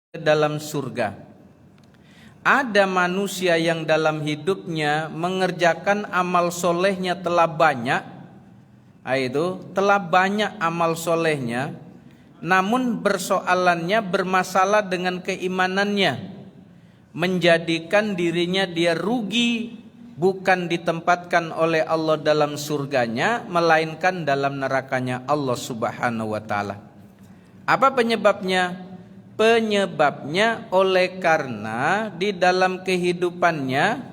dalam surga. Ada manusia yang dalam hidupnya mengerjakan amal solehnya telah banyak, telah banyak amal solehnya, namun persoalannya bermasalah dengan keimanannya, menjadikan dirinya dia rugi, bukan ditempatkan oleh Allah dalam surganya, melainkan dalam nerakanya Allah Subhanahu wa Ta'ala. Apa penyebabnya? Penyebabnya oleh karena di dalam kehidupannya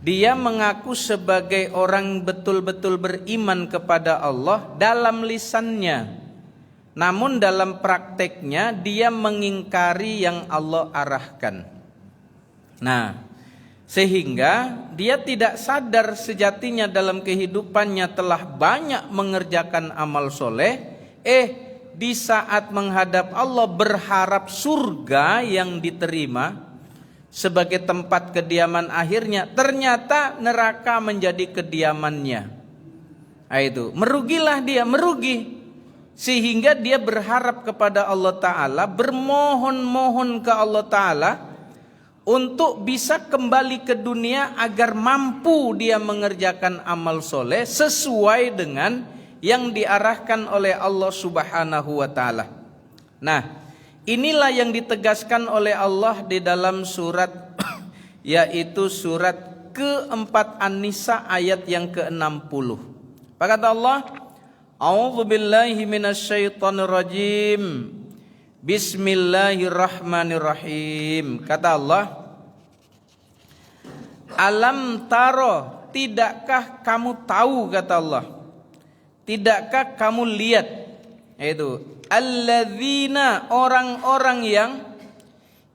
dia mengaku sebagai orang betul-betul beriman kepada Allah dalam lisannya, namun dalam prakteknya dia mengingkari yang Allah arahkan. Nah, sehingga dia tidak sadar sejatinya dalam kehidupannya telah banyak mengerjakan amal soleh, di saat menghadap Allah berharap surga yang diterima sebagai tempat kediaman akhirnya, ternyata neraka menjadi kediamannya. Merugilah dia, merugi. Sehingga dia berharap kepada Allah Ta'ala, bermohon-mohon ke Allah Ta'ala untuk bisa kembali ke dunia agar mampu dia mengerjakan amal soleh sesuai dengan yang diarahkan oleh Allah Subhanahu wa Ta'ala. Nah, inilah yang ditegaskan oleh Allah di dalam surat yaitu surat keempat An-Nisa ayat yang ke-60. Apa kata Allah? A'udzu billahi minasyaitonir rajim. Bismillahirrahmanirrahim. Kata Allah, alam taro, tidakkah kamu tahu, kata Allah, tidakkah kamu lihat, yaitu alladzina, orang-orang yang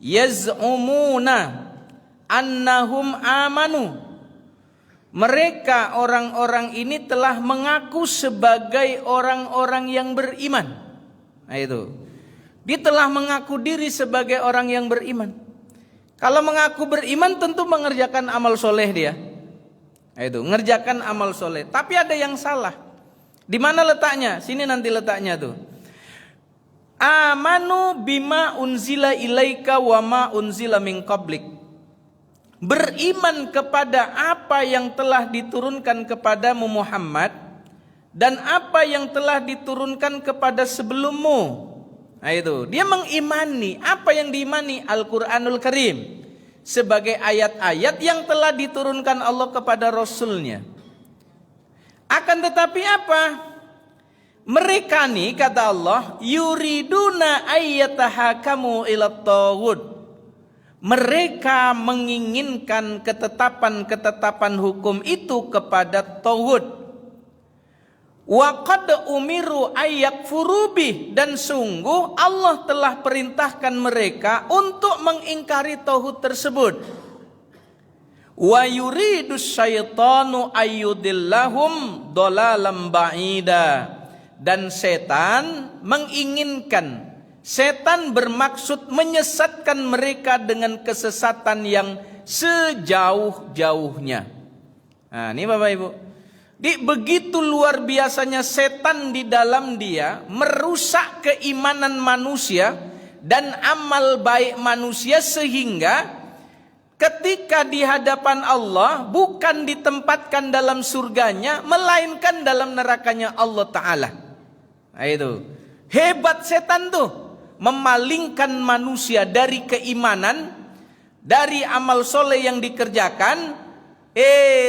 yaz'umuna annahum amanu, mereka orang-orang ini telah mengaku sebagai orang-orang yang beriman. Dia telah mengaku diri sebagai orang yang beriman. Kalau mengaku beriman tentu mengerjakan amal soleh dia. Mengerjakan amal soleh. Tapi ada yang salah. Di mana letaknya? Sini nanti letaknya tuh. Amanu bima unzila ilaika wa ma unzila min qablik. Beriman kepada apa yang telah diturunkan kepadamu Muhammad dan apa yang telah diturunkan kepada sebelummu. Dia mengimani apa yang diimani Al-Quranul Karim sebagai ayat-ayat yang telah diturunkan Allah kepada Rasulnya. Akan tetapi apa? Mereka nih, kata Allah, yuriduna ayyatahakamu ilat taghut. Mereka menginginkan ketetapan-ketetapan hukum itu kepada taghut. Wa qad umiru ayyakfuru bih, dan sungguh Allah telah perintahkan mereka untuk mengingkari tauhid tersebut. Wa yuridus syaitanu ayyudillahum dolalam ba'ida, dan setan menginginkan, setan bermaksud menyesatkan mereka dengan kesesatan yang sejauh-jauhnya. Nah, ini Bapak Ibu, begitu luar biasanya setan di dalam dia merusak keimanan manusia dan amal baik manusia, sehingga ketika di hadapan Allah bukan ditempatkan dalam surganya, melainkan dalam nerakanya Allah Ta'ala. Hebat setan tuh, memalingkan manusia dari keimanan, dari amal soleh yang dikerjakan,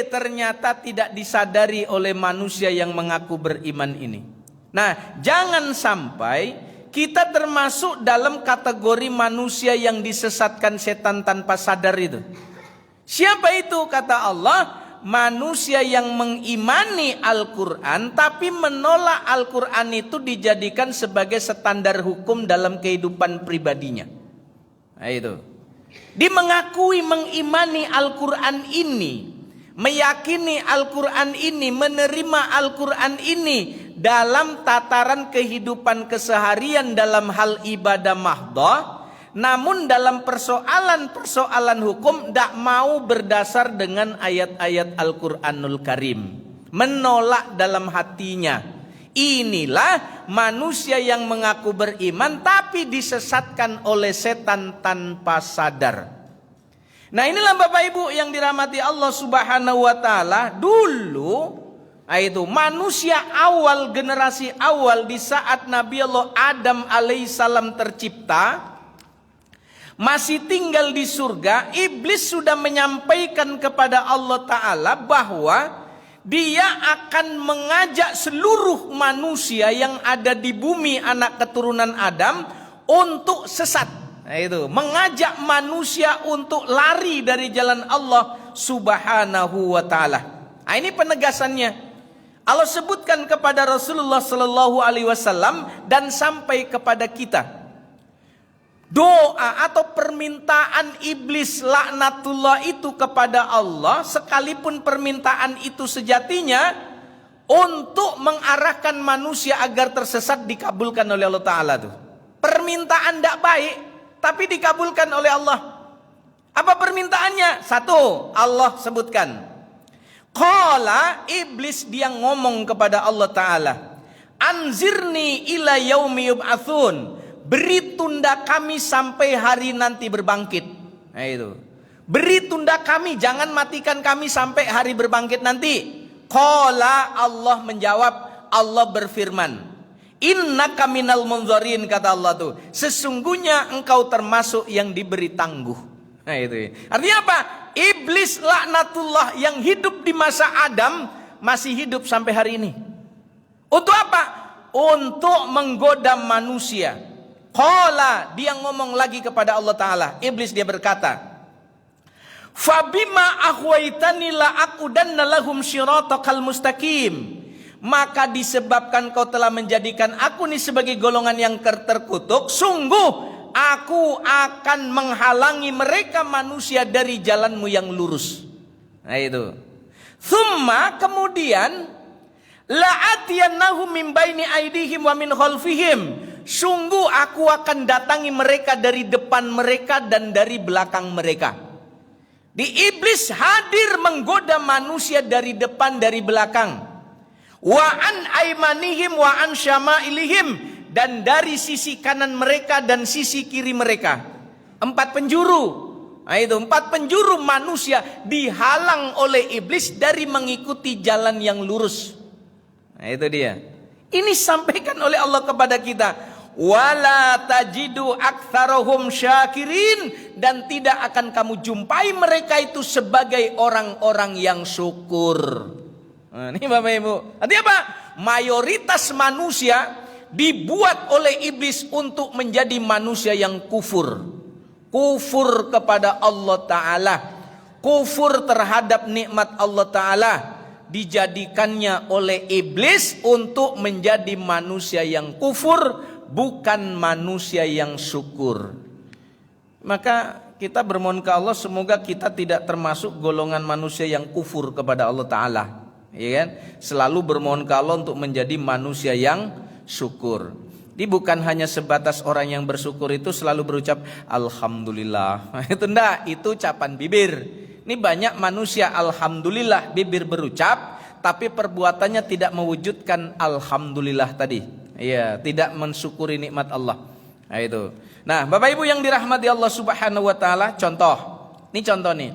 ternyata tidak disadari oleh manusia yang mengaku beriman ini. Nah, jangan sampai kita termasuk dalam kategori manusia yang disesatkan setan tanpa sadar itu. Siapa itu? Kata Allah, manusia yang mengimani Al-Quran tapi menolak Al-Quran itu dijadikan sebagai standar hukum dalam kehidupan pribadinya. Dia mengakui mengimani Al-Quran ini, meyakini Al-Quran ini, menerima Al-Quran ini dalam tataran kehidupan keseharian dalam hal ibadah mahdoh, namun dalam persoalan-persoalan hukum tidak mau berdasar dengan ayat-ayat Al-Quranul Karim, menolak dalam hatinya. Inilah manusia yang mengaku beriman tapi disesatkan oleh setan tanpa sadar. Nah, inilah Bapak Ibu yang dirahmati Allah Subhanahu wa taala. Dulu itu manusia awal, generasi awal di saat Nabi Allah Adam alaihissalam tercipta, masih tinggal di surga. Iblis sudah menyampaikan kepada Allah Ta'ala bahwa dia akan mengajak seluruh manusia yang ada di bumi, anak keturunan Adam, untuk sesat. Nah, itu mengajak manusia untuk lari dari jalan Allah Subhanahu wa taala. Nah, ini penegasannya. Allah sebutkan kepada Rasulullah sallallahu alaihi wasallam dan sampai kepada kita. Doa atau permintaan iblis laknatullah itu kepada Allah, sekalipun permintaan itu sejatinya untuk mengarahkan manusia agar tersesat, dikabulkan oleh Allah Ta'ala tuh. Permintaan tidak baik tapi dikabulkan oleh Allah. Apa permintaannya? Satu, Allah sebutkan. Qala, iblis dia ngomong kepada Allah Ta'ala, anzirni ila yaumi yub'atsun, beri tunda kami sampai hari nanti berbangkit. Nah, itu. Beri tunda kami, jangan matikan kami sampai hari berbangkit nanti. Qala, Allah menjawab, Allah berfirman, innaka minal munzarin, kata Allah tuh, sesungguhnya engkau termasuk yang diberi tangguh. Nah, itu. Artinya apa? Iblis laknatullah yang hidup di masa Adam masih hidup sampai hari ini. Untuk apa? Untuk menggoda manusia. Qala, dia ngomong lagi kepada Allah Ta'ala. Iblis dia berkata, fabima akhwaitani la aqudanna lahum syiratakal mustaqim, maka disebabkan kau telah menjadikan aku ini sebagai golongan yang terkutuk, sungguh aku akan menghalangi mereka manusia dari jalanmu yang lurus. Nah, itu. Thumma, kemudian, la'atiyannahum min baini aidihim wa min khalfihim, sungguh aku akan datangi mereka dari depan mereka dan dari belakang mereka. Di iblis hadir menggoda manusia dari depan, dari belakang. Wa an aimanihim wa an syama'ilihim, dan dari sisi kanan mereka dan sisi kiri mereka. 4 penjuru. Nah, itu 4 penjuru manusia dihalang oleh iblis dari mengikuti jalan yang lurus. Nah, itu dia. Ini sampaikan oleh Allah kepada kita. Wala tajidu aktsarahum syakirin, dan tidak akan kamu jumpai mereka itu sebagai orang-orang yang syukur. Nah, ini Bapak Ibu. Artinya apa? Mayoritas manusia dibuat oleh iblis untuk menjadi manusia yang kufur. Kufur kepada Allah Ta'ala, kufur terhadap nikmat Allah Ta'ala, dijadikannya oleh iblis untuk menjadi manusia yang kufur, bukan manusia yang syukur. Maka kita bermohon ke Allah semoga kita tidak termasuk golongan manusia yang kufur kepada Allah Ta'ala, ya kan? Selalu bermohon ke Allah untuk menjadi manusia yang syukur. Ini bukan hanya sebatas orang yang bersyukur itu selalu berucap alhamdulillah. Itu enggak, itu ucapan bibir. Ini banyak manusia alhamdulillah bibir berucap, tapi perbuatannya tidak mewujudkan alhamdulillah tadi. Iya, tidak mensyukuri nikmat Allah. Nah, itu. Nah, Bapak Ibu yang dirahmati Allah Subhanahu wa taala, contoh. Ini contoh nih.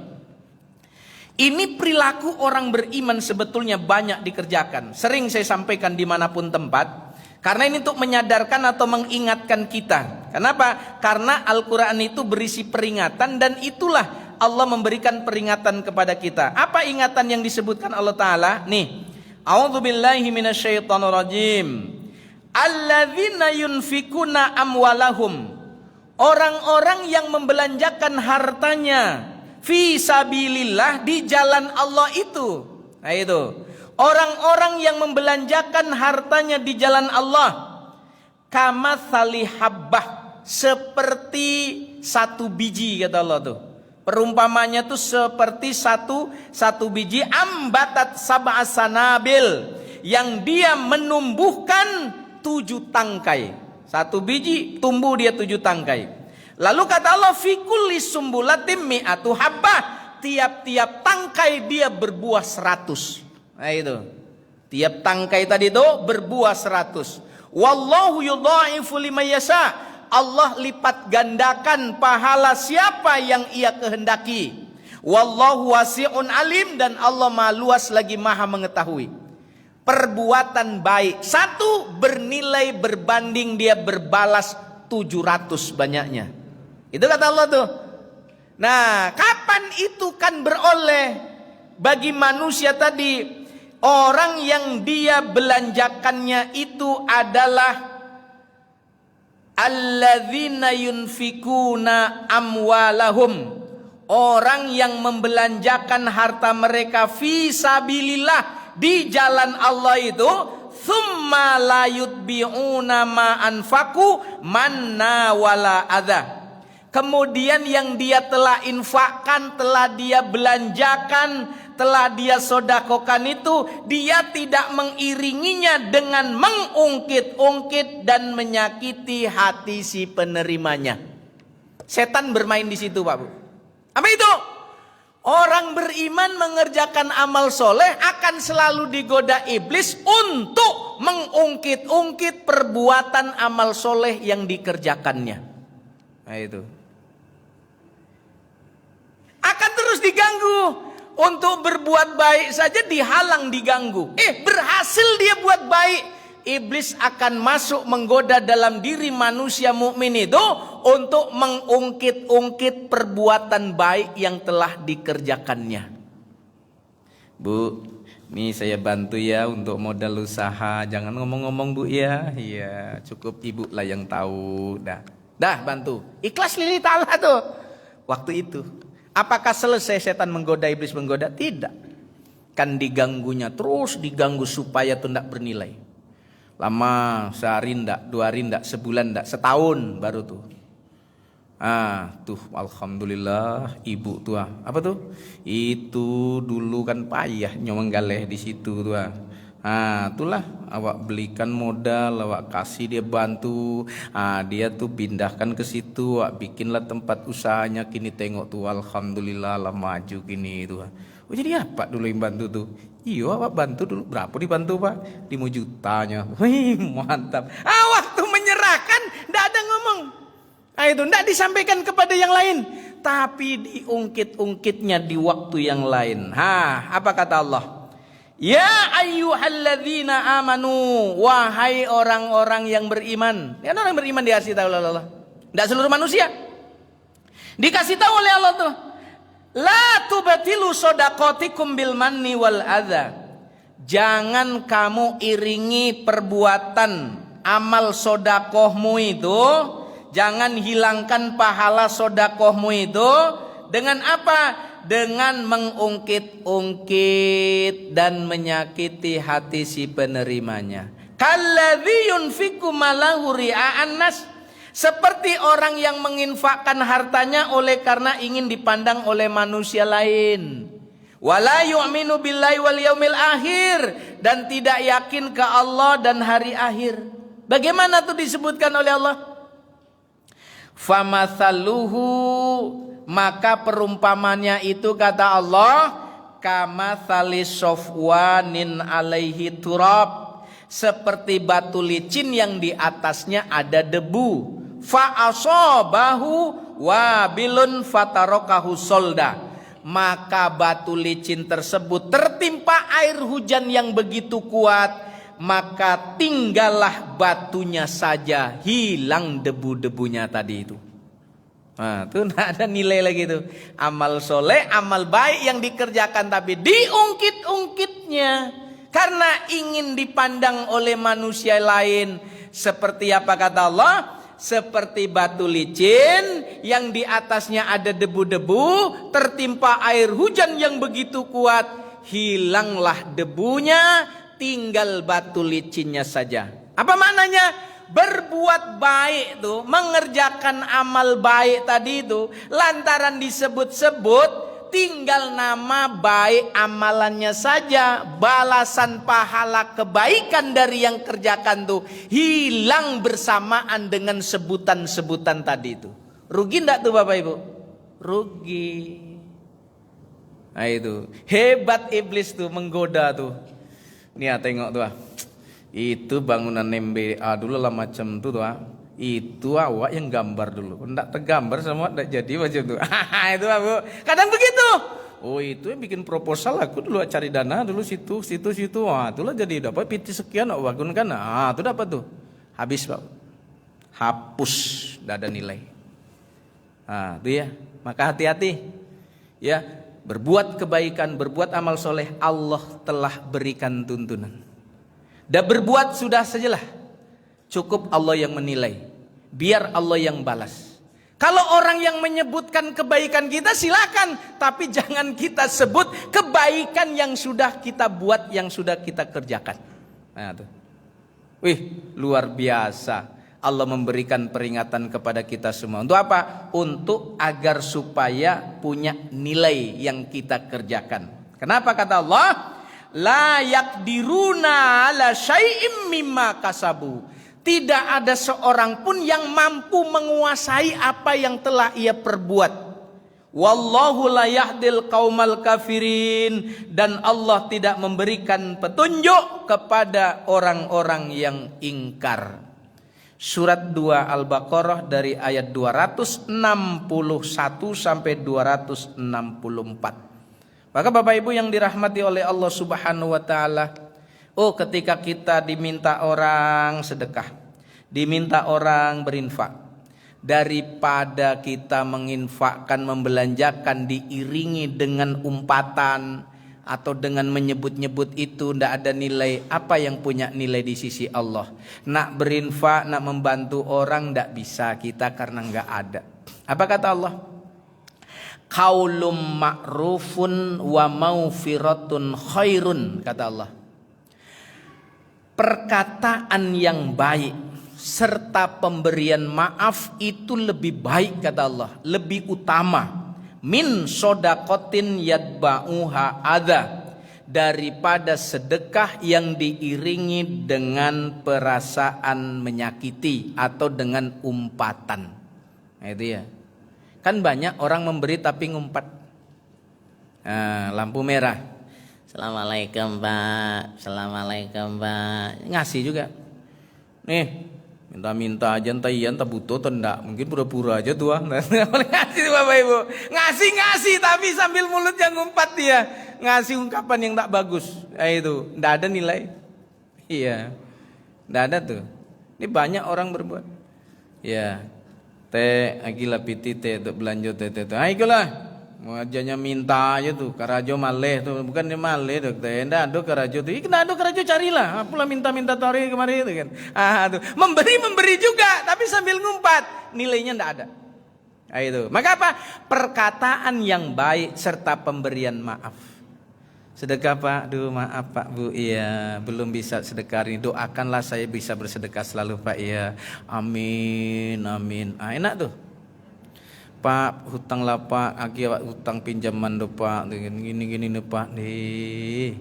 Ini perilaku orang beriman sebetulnya banyak dikerjakan. Sering saya sampaikan dimanapun tempat. Karena ini untuk menyadarkan atau mengingatkan kita. Kenapa? Karena Al-Quran itu berisi peringatan, dan itulah Allah memberikan peringatan kepada kita. Apa ingatan yang disebutkan Allah Ta'ala? Nih, a'udzubillahi minasyaitonirrajim. Alladzina yunfikuna amwalahum, orang-orang yang membelanjakan hartanya fi sabilillah, di jalan Allah itu. Nah, itu. Orang-orang yang membelanjakan hartanya di jalan Allah, kamatsali habbah, seperti satu biji, kata Allah tuh. Perumpamannya tuh seperti satu biji, ambatat sab'a sanabil, yang dia menumbuhkan 7 tangkai. Satu biji tumbuh dia 7 tangkai. Lalu kata Allah, fi kulli sumbulatin mi'atu habbah, tiap-tiap tangkai dia berbuah 100. Nah, itu. Tiap tangkai tadi itu berbuah 100. Wallahu yudha'ifu liman yasha. Allah lipat gandakan pahala siapa yang ia kehendaki. Wallahu wasi'un alim, dan Allah maha luas lagi maha mengetahui. Perbuatan baik satu bernilai berbanding dia berbalas 700 banyaknya. Itu kata Allah tuh. Nah, kapan itu kan beroleh bagi manusia tadi? Orang yang dia belanjakannya itu adalah alladzina yunfikuna amwalahum, orang yang membelanjakan harta mereka fi sabilillah, di jalan Allah itu, thumma la yutbi'una ma anfaku manna wala adha. Kemudian yang dia telah infakkan, telah dia belanjakan, telah dia sodakokan itu, dia tidak mengiringinya dengan mengungkit-ungkit dan menyakiti hati si penerimanya. Setan bermain di situ, Pak Bu. Apa itu? Orang beriman mengerjakan amal soleh akan selalu digoda iblis untuk mengungkit-ungkit perbuatan amal soleh yang dikerjakannya. Nah itu. Akan terus diganggu. Untuk berbuat baik saja dihalang, diganggu. Berhasil dia buat baik, iblis akan masuk menggoda dalam diri manusia mukmin itu untuk mengungkit-ungkit perbuatan baik yang telah dikerjakannya. Bu, nih saya bantu ya untuk modal usaha. Jangan ngomong-ngomong Bu ya. Iya, cukup Ibu lah yang tahu. Dah bantu. Ikhlas lillahi ta'ala tuh. Waktu itu. Apakah selesai setan menggoda, iblis menggoda? Tidak. Kan diganggunya, terus diganggu supaya itu tidak bernilai. Lama, sehari enggak, 2 hari enggak, sebulan enggak, setahun baru tuh. Tuh alhamdulillah ibu tuh. Apa tuh? Itu dulu kan payah nyomong galeh di situ tuh. Itulah awak belikan modal, awak kasih dia bantu, dia tuh pindahkan ke situ, awak bikinlah tempat usahanya, kini tengok tuh alhamdulillah lah maju kini tuh. Oh jadi apa dulu yang bantu tuh? Iya awak bantu dulu, berapa dibantu Pak? 5 jutanya. Wih mantap. Waktu menyerahkan ndak ada ngomong. Itu ndak disampaikan kepada yang lain, tapi diungkit-ungkitnya di waktu yang lain. Apa kata Allah? Ya ayyuhalladzina amanu, wahai orang-orang yang beriman. Ya orang yang beriman dikasih tahu oleh Allah. Tidak seluruh manusia. Dikasih tahu oleh Allah tuh. La tubatilu shadaqatikum bil manni wal adza. Jangan kamu iringi perbuatan amal sodakohmu itu, jangan hilangkan pahala sodakohmu itu dengan apa? Dengan mengungkit-ungkit dan menyakiti hati si penerimanya. Kalladzi yunfiqu malahu ria'an nas, seperti orang yang menginfakkan hartanya oleh karena ingin dipandang oleh manusia lain. Wala yu'minu billahi wal yaumil akhir, dan tidak yakin ke Allah dan hari akhir. Bagaimana tuh disebutkan oleh Allah? Famathaluhu, maka perumpamannya itu kata Allah, kamatsali sofwanin alaihi turab, seperti batu licin yang di atasnya ada debu. Fa asabahu wabilun fatarokahu solda, maka batu licin tersebut tertimpa air hujan yang begitu kuat, maka tinggallah batunya saja, hilang debu-debunya tadi itu. Itu tidak ada nilai lagi tuh. Amal soleh, amal baik yang dikerjakan tapi diungkit-ungkitnya karena ingin dipandang oleh manusia lain. Seperti apa kata Allah? Seperti batu licin yang di atasnya ada debu-debu, tertimpa air hujan yang begitu kuat, hilanglah debunya, tinggal batu licinnya saja. Apa maknanya? Berbuat baik tuh, mengerjakan amal baik tadi itu, lantaran disebut-sebut, tinggal nama baik amalannya saja, balasan pahala kebaikan dari yang kerjakan tuh hilang bersamaan dengan sebutan-sebutan tadi itu. Rugi enggak tuh Bapak Ibu? Rugi. Nah itu hebat iblis tuh menggoda tuh. Nih tengok tuh. Itu bangunan MBA dulu lah macam tuh. Itu awak yang gambar dulu. Nggak tergambar semua nggak jadi macam tuh. Itu Bu. Kadang begitu. Oh itu yang bikin proposal aku dulu cari dana dulu situ. Wah itulah jadi dapat PT sekian bangun kan. Itu dapat tuh. Habis Pak. Hapus, tidak ada nilai. Itu ya. Maka hati-hati. Ya, berbuat kebaikan, berbuat amal soleh, Allah telah berikan tuntunan. Dan berbuat sudah sajalah. Cukup Allah yang menilai. Biar Allah yang balas. Kalau orang yang menyebutkan kebaikan kita silakan, tapi jangan kita sebut kebaikan yang sudah kita buat, yang sudah kita kerjakan. Tuh. Wih, luar biasa. Allah memberikan peringatan kepada kita semua. Untuk apa? Untuk agar supaya punya nilai yang kita kerjakan. Kenapa kata Allah? La yaqdiruna ala syai'im mimma kasabu. Tidak ada seorang pun yang mampu menguasai apa yang telah ia perbuat. Wallahu la yahdil qaumal kafirin. Dan Allah tidak memberikan petunjuk kepada orang-orang yang ingkar. Surat 2 Al-Baqarah dari ayat 261 sampai 264. Maka Bapak Ibu yang dirahmati oleh Allah Subhanahu wa taala, ketika kita diminta orang sedekah, diminta orang berinfak, daripada kita menginfakkan, membelanjakan diiringi dengan umpatan atau dengan menyebut-nyebut itu tidak ada nilai. Apa yang punya nilai di sisi Allah? Nak berinfak, nak membantu orang tidak bisa kita karena nggak ada. Apa kata Allah? Qaulum ma'rufun wa maufiratun khairun, kata Allah. Perkataan yang baik serta pemberian maaf itu lebih baik, kata Allah, lebih utama min sodakotin yadba'uha adha, daripada sedekah yang diiringi dengan perasaan menyakiti atau dengan umpatan. Itu ya. Kan banyak orang memberi tapi ngumpat. Lampu merah, Assalamualaikum Pak, Assalamualaikum Pak, ngasih juga. Nih, minta-minta aja entah iya entah butuh atau enggak. Mungkin pura-pura aja tuh. Ngasih Bapak Ibu. Ngasih tapi sambil mulutnya ngumpat dia. Ngasih ungkapan yang tak bagus. Itu, enggak ada nilai. Iya. Enggak ada tuh. Ini banyak orang berbuat. Ya. Teh agila piti teh untuk belanja teh. Ayolah. Wajahnya minta aja tuh, karajo maleh tuh, bukan dia maleh tuh, tenda do karajo tuh, kena do karajo carilah, apalah minta tori kemarin itu kan, tuh memberi juga, tapi sambil ngumpat, nilainya ndak ada. Itu, maka apa? Perkataan yang baik serta pemberian maaf. Sedekah Pak, maaf Pak Bu, iya belum bisa sedekah ini, doakanlah saya bisa bersedekah selalu Pak, iya, amin. Enak tuh. Pak, hutang lah Pak, akibat hutang pinjaman do Pak, gini nih Pak nih.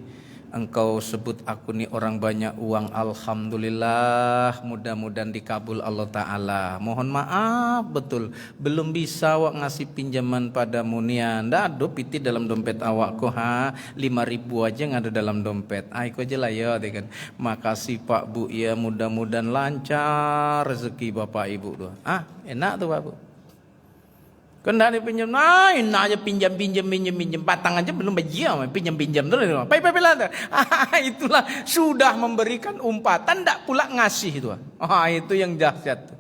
Engkau sebut aku nih orang banyak uang, alhamdulillah, mudah-mudahan dikabul Allah Ta'ala. Mohon maaf betul, belum bisa awak ngasih pinjaman padamu nia. Ndak ada piti dalam dompet awakku 5.000 aja yang ada dalam dompet. Aku aja lah ya, kan. Makasih Pak Bu, ya mudah-mudahan lancar rezeki Bapak Ibu tuh. Enak tuh Pak Bu. Kena dipinjam, enak aja pinjam, batang aja belum bajia, pinjam terus, itulah sudah memberikan umpatan, tidak pula ngasih itu. Itu yang dahsyat.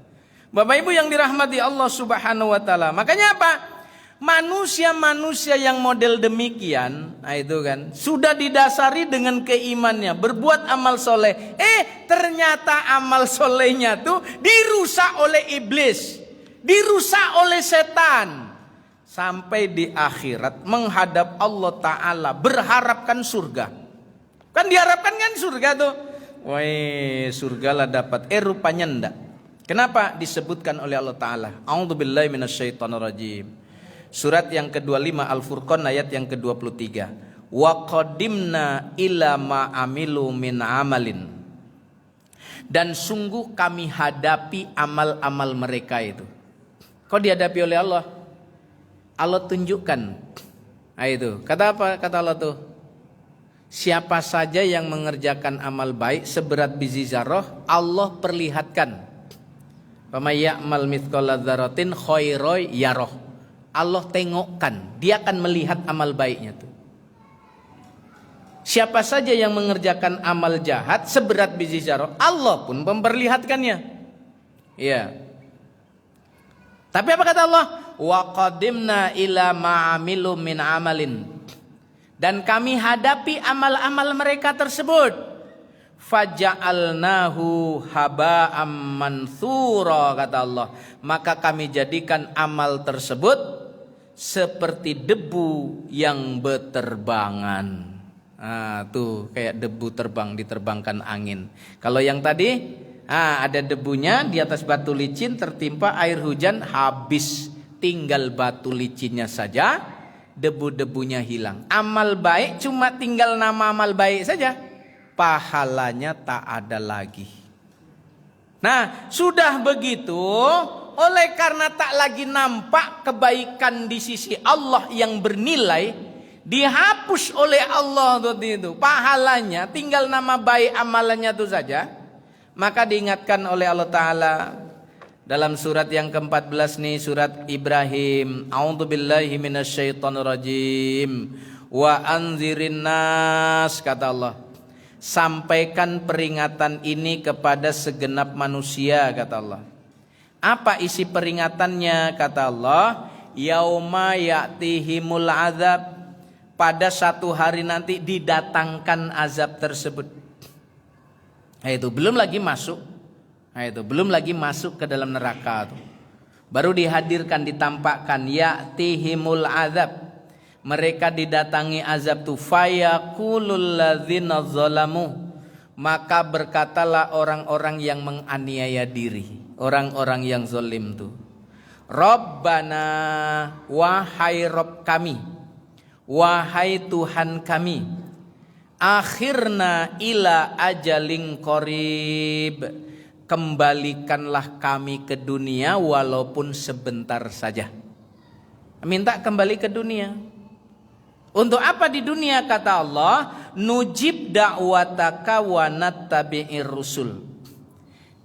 Bapak Ibu yang dirahmati Allah Subhanahu Wa Taala, makanya apa? Manusia yang model demikian, itu kan sudah didasari dengan keimannya, berbuat amal soleh. Ternyata amal solehnya tuh dirusak oleh iblis. Dirusak oleh setan. Sampai di akhirat menghadap Allah Ta'ala, berharapkan surga. Kan diharapkan kan surga tuh. Woi, surga lah dapat. Rupanya enggak. Kenapa? Disebutkan oleh Allah Ta'ala. A'udzubillahi minasyaitonirrajim. Surat yang ke-25 Al-Furqan ayat yang ke-23. Wa qadimna ila ma amilu min amalin. Dan sungguh kami hadapi amal-amal mereka itu. Kok dihadapi oleh Allah? Allah tunjukkan. Itu. Kata apa? Kata Allah tuh. Siapa saja yang mengerjakan amal baik seberat biji zarah, Allah perlihatkan. Faman ya'mal mithqala dzarratin khairan yarah. Allah tengokkan, dia akan melihat amal baiknya tuh. Siapa saja yang mengerjakan amal jahat seberat biji zarah, Allah pun memperlihatkannya. Iya. Tapi apa kata Allah? Wa qadimna ila ma'amilu min amalin. Dan kami hadapi amal-amal mereka tersebut. Faja'alnahu haba'am mansura, kata Allah. Maka kami jadikan amal tersebut seperti debu yang berterbangan. Nah, tuh kayak debu terbang, diterbangkan angin. Kalau yang tadi ada debunya di atas batu licin, tertimpa air hujan, habis, tinggal batu licinnya saja. Debu-debunya hilang. Amal baik cuma tinggal nama amal baik saja, pahalanya tak ada lagi. Nah, sudah begitu, oleh karena tak lagi nampak kebaikan di sisi Allah yang bernilai, dihapus oleh Allah itu pahalanya, tinggal nama baik amalannya itu saja. Maka diingatkan oleh Allah Ta'ala dalam surat yang ke-14 nih, surat Ibrahim. A'udzubillahi minasyaitonirrajim. Wa anzirin nas, kata Allah. Sampaikan peringatan ini kepada segenap manusia, kata Allah. Apa isi peringatannya, kata Allah? Yauma ya'tihimul azab. Pada satu hari nanti didatangkan azab tersebut. Nah, itu belum lagi masuk. Nah, itu belum lagi masuk ke dalam neraka tuh. Baru dihadirkan, ditampakkan ya'tihimul azab. Mereka didatangi azab tuh. Fayaqulul ladzina zalamu. Maka berkatalah orang-orang yang menganiaya diri, orang-orang yang zalim tuh. Rabbana, wahai Rabb kami, wahai Tuhan kami, akhirna ila ajalin qarib. Kembalikanlah kami ke dunia walaupun sebentar saja. Minta kembali ke dunia. Untuk apa di dunia, kata Allah? Nujib da'wataka wa nattabi'ir rusul.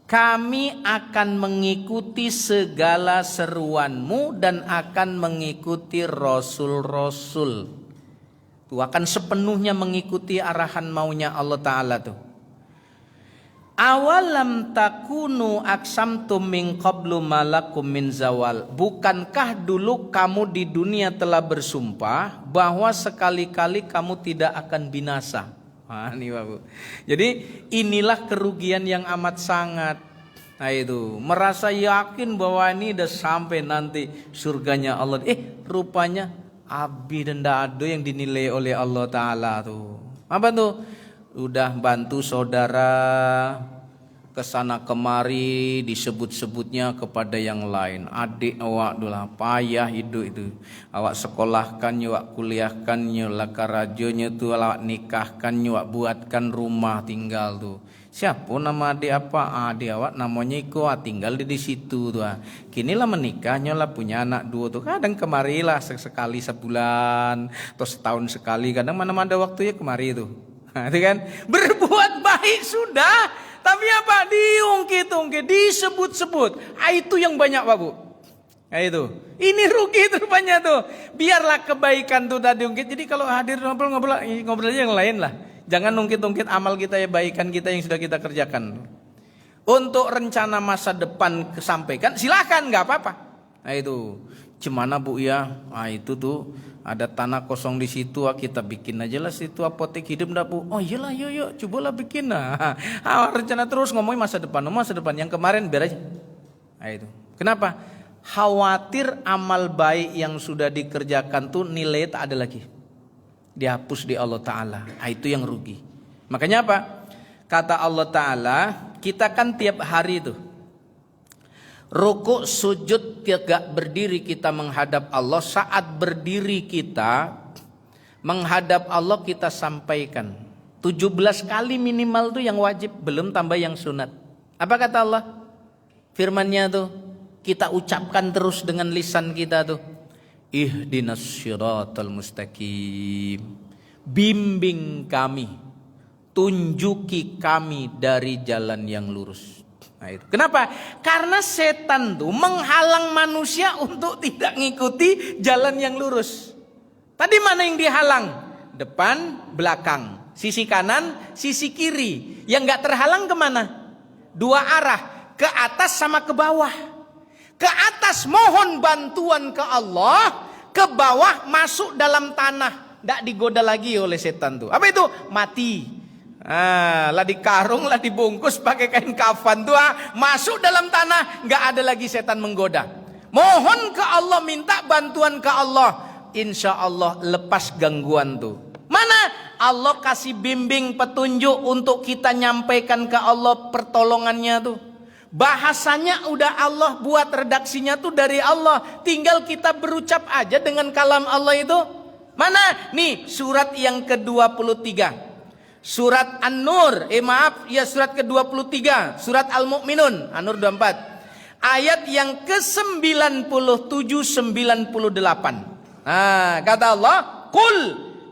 Kami akan mengikuti segala seruanmu dan akan mengikuti rasul-rasul. Itu akan sepenuhnya mengikuti arahan maunya Allah Ta'ala tuh. Awalam takunu aksamtum min qablu malakum min zawal. Bukankah dulu kamu di dunia telah bersumpah bahwa sekali-kali kamu tidak akan binasa? Ini Bapak. Jadi inilah kerugian yang amat sangat. Nah itu, merasa yakin bahwa ini udah sampai nanti surganya Allah. Rupanya abi dan dado yang dinilai oleh Allah Ta'ala tuh. Apa tuh? Udah bantu saudara kesana kemari, disebut-sebutnya kepada yang lain. Adik awak dulu payah hidup itu. Awak sekolahkan, awak kuliahkan, awak karajonya tuh, awak nikahkan, awak buatkan rumah tinggal tuh. Siapa nama adik apa? Adik awak namanya Iko, tinggal di situ tuh. Kinilah menikahnya lah, punya anak 2 tuh. Kadang kemari lah sekali sebulan atau setahun sekali. Kadang mana-mana ada waktunya kemari tuh. Nah, itu kan berbuat baik sudah, tapi apa? Diungkit-ungkit, disebut-sebut. Itu yang banyak Pak Bu. Nah, itu. Ini rugi rupanya tuh. Biarlah kebaikan tuh tadi ungkit. Jadi kalau hadir ngobrol aja yang lain lah. Jangan ungkit-ungkit amal kita ya, baikan kita yang sudah kita kerjakan. Untuk rencana masa depan kesampaikan, silakan, nggak apa-apa. Nah itu. Gimana Bu ya? Nah itu tuh ada tanah kosong di situ, kita bikin aja lah situ apotek hidup ndak Bu? Oh iyalah, yuk cobalah bikin. Nah, rencana terus ngomongin masa depan yang kemarin biar aja. Nah itu. Kenapa? Khawatir amal baik yang sudah dikerjakan tuh nilai tak ada lagi, dihapus di Allah Ta'ala. Nah, itu yang rugi. Makanya apa? Kata Allah Ta'ala, kita kan tiap hari tuh rukuk, sujud, tegak berdiri kita menghadap Allah. Saat berdiri kita menghadap Allah kita sampaikan 17 kali minimal tuh yang wajib, belum tambah yang sunat. Apa kata Allah? Firman-Nya tuh kita ucapkan terus dengan lisan kita tuh. Ihdinas syiratal mustaqim. bimbing kami, tunjuki kami dari jalan yang lurus. Nah, itu. Kenapa? Karena setan tuh menghalang manusia untuk tidak ngikuti jalan yang lurus. Tadi mana yang dihalang? Depan, belakang, sisi kanan, sisi kiri. Yang nggak terhalang kemana? Dua arah, ke atas sama ke bawah. Ke atas mohon bantuan ke Allah, ke bawah masuk dalam tanah, nggak digoda lagi oleh setan tuh. Apa itu? Mati. Lah dikarung, lah dibungkus pakai kain kafan tuh, masuk dalam tanah, nggak ada lagi setan menggoda. Mohon ke Allah, minta bantuan ke Allah, insya Allah lepas gangguan tuh. Mana Allah kasih bimbing petunjuk untuk kita nyampaikan ke Allah pertolongannya tuh. Bahasanya udah Allah buat, redaksinya tuh dari Allah. Tinggal kita berucap aja dengan kalam Allah itu. Mana? Nih surat yang ke-23. Surat An-Nur, surat ke-23, surat Al-Mu'minun, An-Nur 24. Ayat yang ke-97 98. Nah, kata Allah, "Qul,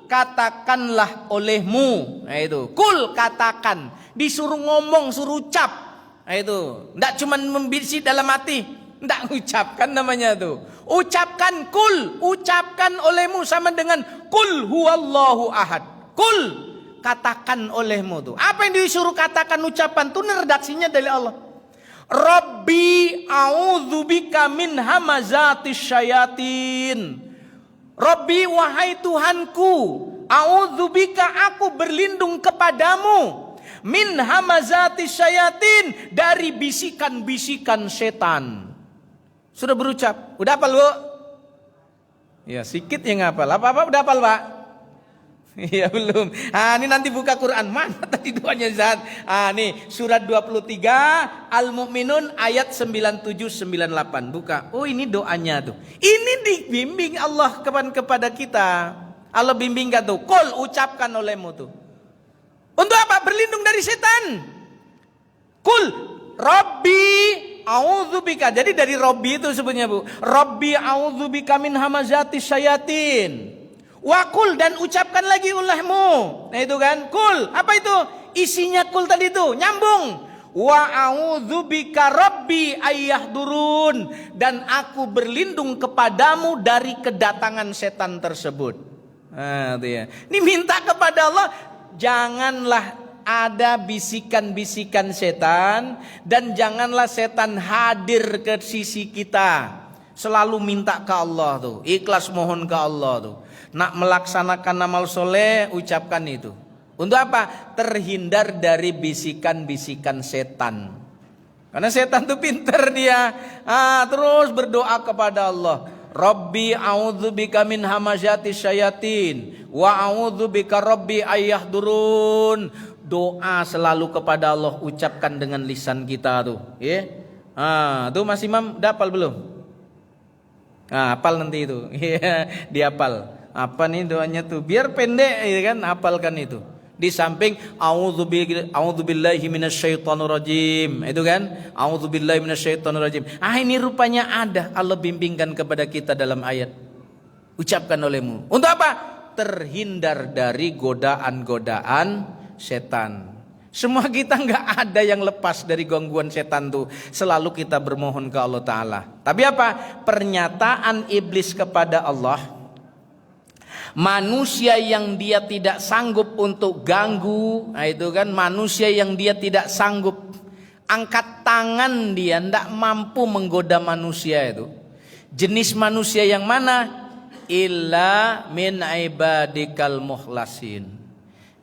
katakanlah olehmu." Nah itu, "Qul," katakan, disuruh ngomong, suruh ucap. Nah itu, enggak cuma membisi dalam hati, enggak ucapkan namanya tuh. Ucapkan "Qul," ucapkan olehmu sama dengan "Qul huwallahu ahad." "Qul," katakan olehmu tuh. Apa yang disuruh katakan, ucapan tuh redaksinya dari Allah. Rabbi a'udzubika min hamazatis syayatin. Rabbi, wahai Tuhanku, a'udzubika, aku berlindung kepadamu, min hamazatis syayatin, dari bisikan-bisikan setan. Sudah berucap? Udah hafal, Bu? Ya, sedikit yang hafal. Apa-apa udah hafal, Pak? Iya belum. Ini nanti buka Quran. Mana tadi doanya Zat? Nih surat 23 Al-Mu'minun ayat 97-98. Buka. Oh ini doanya tuh. Ini dibimbing Allah kepada kita. Allah bimbing gak tuh? Qul, ucapkan olehmu tuh. Untuk apa? Berlindung dari setan. Qul Rabbi a'udzubika. Jadi dari Rabbi itu sebutnya, Bu. Rabbi a'udzubika min hamazatis syayatin. Wakul, dan ucapkan lagi olehmu. Nah itu kan, kul. Apa itu? Isinya kul tadi itu, nyambung. Wa a'udzubika rabbi ayyahdurun, dan aku berlindung kepadamu dari kedatangan setan tersebut. Nah itu ya. Ini minta kepada Allah, janganlah ada bisikan-bisikan setan, dan janganlah setan hadir ke sisi kita. Selalu minta ke Allah tuh, ikhlas mohon ke Allah tuh. Nak melaksanakan amal soleh, ucapkan itu. Untuk apa? Terhindar dari bisikan-bisikan setan. Karena setan tuh pinter dia. Terus berdoa kepada Allah. Rabbi a'udzubika min hamazatis syayatin. Wa a'udzubika rabbi ayyahdurun. Doa selalu kepada Allah, ucapkan dengan lisan kita tuh. Tuh Mas Imam, udah hafal belum? Hafal nanti itu. Dihafal. Apa nih doanya tuh? Biar pendek ya kan, hafalkan itu. Di samping a'udzubillahi minasyaitonirrajim. Itu kan? A'udzubillahi minasyaitonirrajim. Ini rupanya ada Allah bimbingkan kepada kita dalam ayat. Ucapkan olehmu. Untuk apa? Terhindar dari godaan-godaan setan. Semua kita nggak ada yang lepas dari gangguan setan tuh. Selalu kita bermohon ke Allah Ta'ala. Tapi apa? Pernyataan iblis kepada Allah, manusia yang dia tidak sanggup untuk ganggu, nah itu kan, manusia yang dia tidak sanggup angkat tangan, dia tidak mampu menggoda manusia itu. Jenis manusia yang mana? Illa min ibadikal mukhlasin,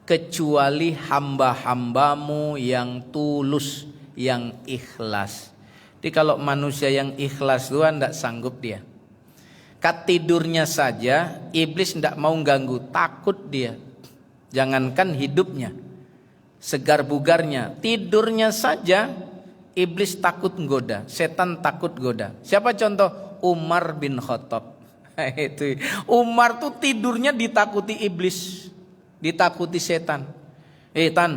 kecuali hamba-hambamu yang tulus, yang ikhlas. Jadi kalau manusia yang ikhlas Tuhan tidak sanggup dia. Tidurnya saja iblis tidak mau ganggu, takut dia. Jangankan hidupnya, segar bugarnya, tidurnya saja iblis takut goda, setan takut goda. Siapa contoh? Umar bin Khattab. Itu Umar tuh tidurnya ditakuti iblis, ditakuti setan. Tan,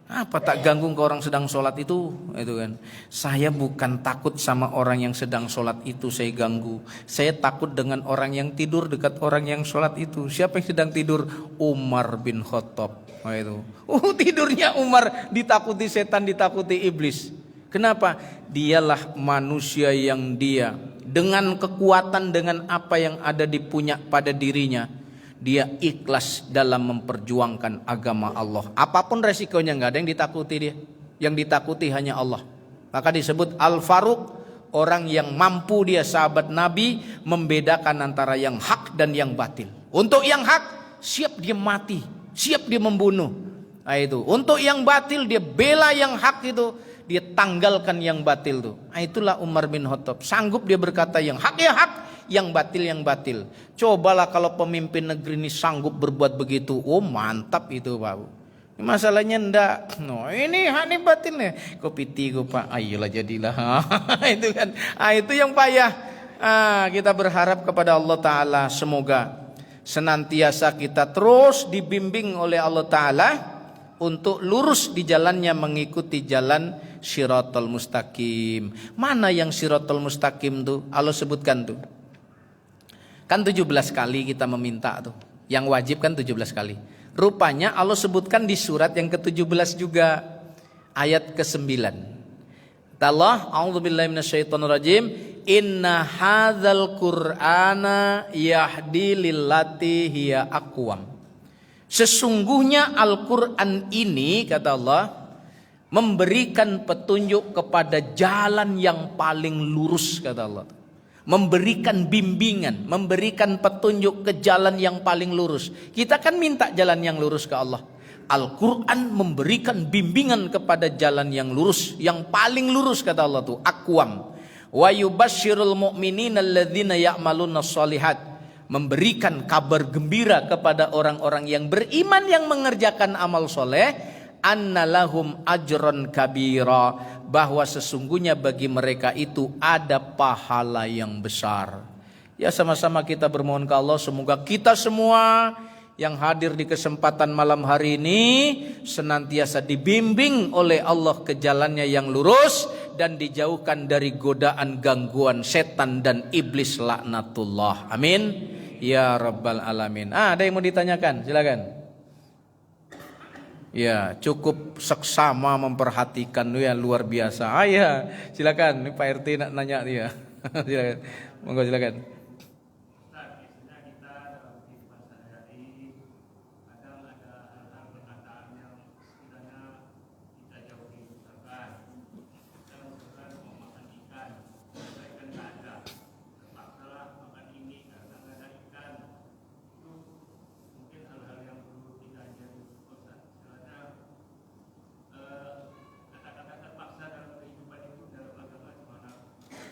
Apa tak ganggu ke orang sedang sholat itu kan. Saya bukan takut sama orang yang sedang sholat itu saya ganggu. Saya takut dengan orang yang tidur dekat orang yang sholat itu. Siapa yang sedang tidur? Umar bin Khattab. Itu. Tidurnya Umar, ditakuti setan, ditakuti iblis. Kenapa? Dialah manusia yang dia dengan kekuatan, dengan apa yang ada dipunya pada dirinya, dia ikhlas dalam memperjuangkan agama Allah. Apapun resikonya, nggak ada yang ditakuti dia. Yang ditakuti hanya Allah. Maka disebut Al-Faruq, orang yang mampu dia sahabat Nabi membedakan antara yang hak dan yang batil. Untuk yang hak siap dia mati, siap dia membunuh. Nah, itu. Untuk yang batil dia bela yang hak itu, dia tanggalkan yang batil itu. Nah, itulah Umar bin Khattab. Sanggup dia berkata yang hak ya hak, yang batil yang batil. Cobalah kalau pemimpin negeri ini sanggup berbuat begitu. Oh mantap itu Pak. Masalahnya ndak. No, ini hak ini batil nih. Kopi tiga Pak. Ayolah jadilah. Itu kan. Itu yang payah. Kita berharap kepada Allah Ta'ala. Semoga senantiasa kita terus dibimbing oleh Allah Ta'ala untuk lurus di jalannya, mengikuti jalan Shiratal Mustaqim. Mana yang Shiratal Mustaqim tuh? Allah sebutkan tuh. Kan 17 kali kita meminta tuh. Yang wajib kan 17 kali. Rupanya Allah sebutkan di surat yang ke-17 juga. Ayat ke-9. Allah, a'udzubillahi minasyaitonirrajim. Inna hadzal qur'ana yahdi lillati hiya aqwam. Sesungguhnya Al-Qur'an ini, kata Allah, memberikan petunjuk kepada jalan yang paling lurus, kata Allah. Memberikan bimbingan, memberikan petunjuk ke jalan yang paling lurus. Kita kan minta jalan yang lurus ke Allah. Al-Quran memberikan bimbingan kepada jalan yang lurus, yang paling lurus, kata Allah tuh, aqwam. Wa yubasyirul mu'minina alladzina ya'maluna sholihat. Memberikan kabar gembira kepada orang-orang yang beriman yang mengerjakan amal soleh. Annalahum ajron kabira, bahwa sesungguhnya bagi mereka itu ada pahala yang besar. Ya, sama-sama kita bermohon ke Allah, semoga kita semua yang hadir di kesempatan malam hari ini senantiasa dibimbing oleh Allah ke jalannya yang lurus dan dijauhkan dari godaan gangguan setan dan iblis laknatullah. Amin ya rabbal alamin. Ada yang mau ditanyakan? Silakan. Ya, cukup seksama memperhatikan ya, luar biasa. Ya, silakan. Ini Pak RT nak nanya dia. Silakan. Monggo silakan.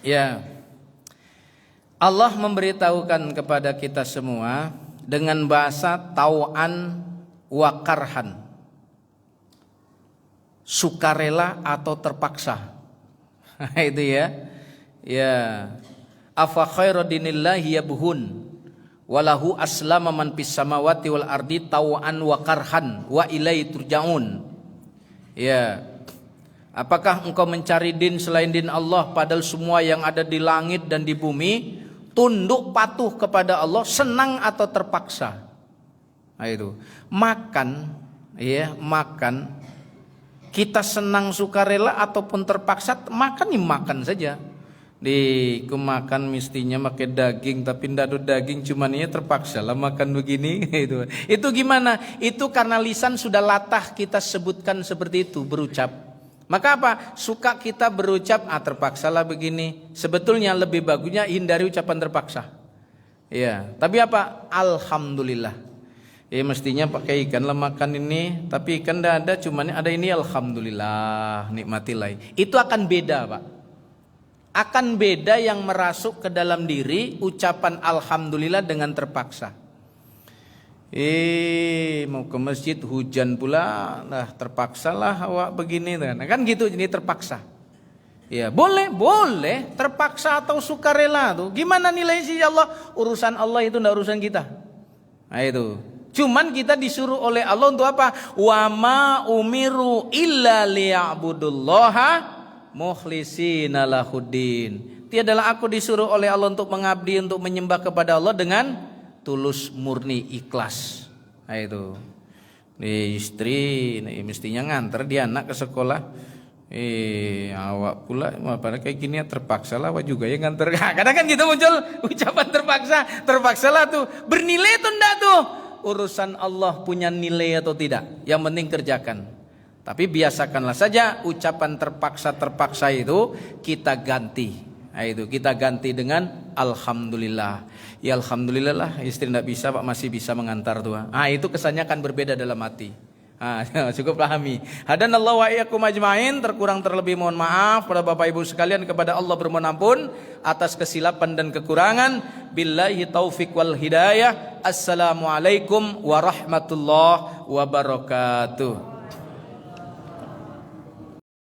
Ya, Allah memberitahukan kepada kita semua dengan bahasa tau'an wa karhan, sukarela atau terpaksa. Itu ya. Ya, afa khairu dinillahi yabhun walahu aslama man fis samawati wal ardi tau'an wa karhan wa ilaihi turja'un. Ya. Apakah engkau mencari din selain din Allah, padahal semua yang ada di langit dan di bumi tunduk patuh kepada Allah, senang atau terpaksa? Nah, itu. Makan, ya, makan. Kita senang sukarela ataupun terpaksa, makan ya makan saja. Ku makan mestinya pakai daging, tapi ndak ada daging, cuman ya terpaksa lah makan begini. Itu gimana? Itu karena lisan sudah latah kita sebutkan seperti itu, berucap. Maka apa? Suka kita berucap, terpaksalah begini. Sebetulnya lebih bagusnya hindari ucapan terpaksa. Ya, tapi apa? Alhamdulillah. Ya, mestinya pakai ikan lah makan ini, tapi ikan tidak ada, cuman ada ini, alhamdulillah, nikmatilah. Itu akan beda, Pak. Akan beda yang merasuk ke dalam diri ucapan alhamdulillah dengan terpaksa. Mau ke masjid hujan pula, lah terpaksalah awak begini kan gitu, jadi terpaksa. Ya, boleh terpaksa atau sukarela tuh. Gimana nilai sih Allah? Urusan Allah itu enggak urusan kita. Nah itu. Cuman kita disuruh oleh Allah untuk apa? Wa ma umiru illa liya'budullaha mukhlishina lahuddin. Tiadalah aku disuruh oleh Allah untuk mengabdi, untuk menyembah kepada Allah dengan tulus murni ikhlas. Nah itu. Istri mestinya nganter dia anak ke sekolah. Awak pula pada kayak gini ya terpaksa lah awak juga ya nganter. Kadang kan gitu muncul ucapan terpaksa lah tuh. Bernilai tuh enggak tuh? Urusan Allah punya nilai atau tidak, yang penting kerjakan. Tapi biasakanlah saja ucapan terpaksa itu kita ganti. Nah, itu kita ganti dengan alhamdulillah. Ya alhamdulillah lah istri tidak bisa Pak masih bisa mengantar tuh. Itu kesannya akan berbeda dalam hati. Cukup pahami. Hadanallahu wa iyyakum ajmain. Terkurang terlebih mohon maaf pada Bapak Ibu sekalian, kepada Allah bermohon ampun atas kesilapan dan kekurangan. Billahi taufik wal hidayah. Assalamualaikum warahmatullahi wabarakatuh.